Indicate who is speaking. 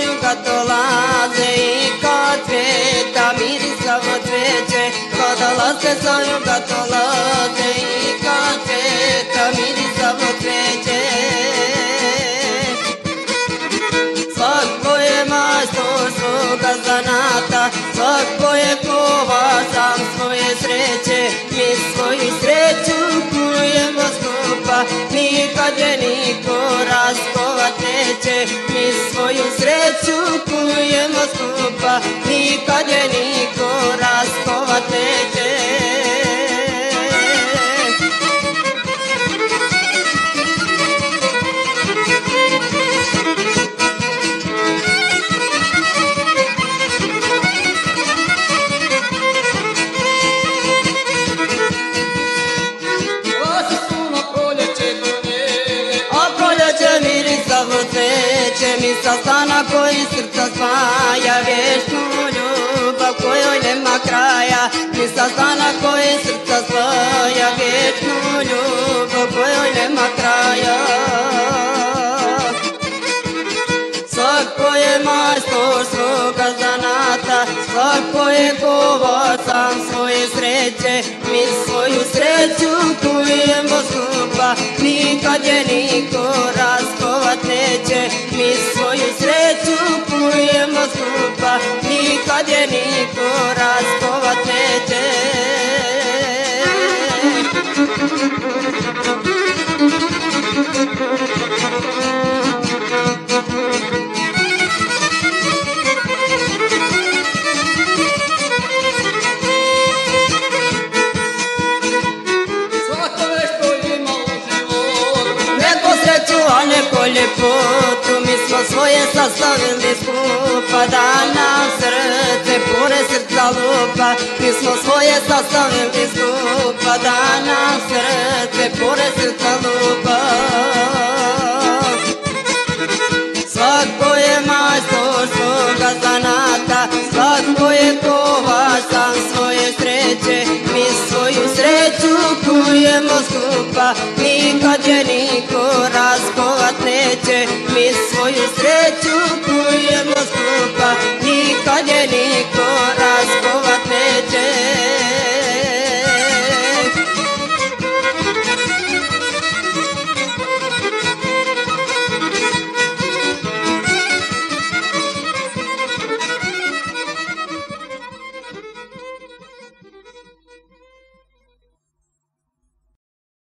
Speaker 1: svoju kad dolaze i kad cveta mirisavo cveće. Kad dolaze svoju kad dolaze i kad cveta mirisavo cveće. Svako je majstor svoga zanata, svako je kovač sam svoje sreće. Mi svoju sreću kujemo skupa, nikad je niko raskovat neće. Mi svoju sreću kujemo skupa, nikad je niko raskovat neće. Mi sastana koji srca spaja, vječnu ljubav kojoj nema kraja. Mi sastana koji srca spaja, vječnu ljubav kojoj nema kraja. Svako je majstor svoga zanata, svako je kovač sam svoje sreće. Mi svoju sreću kujemo skupa, nikad je niko raskovat neće. Mi svoju sreću kujemo skupa, nikad je niko raskovat neće. Ljepotu mi smo svoje sastavili skupa, da nam srce pored srca lupa. Mi smo svoje sastavili skupa, da nam srce pored srca lupa. Svako je majstor svoga zanata, svako je kovač sam svoje sreće. Mi svoju sreću kujemo skupa, nikad je niko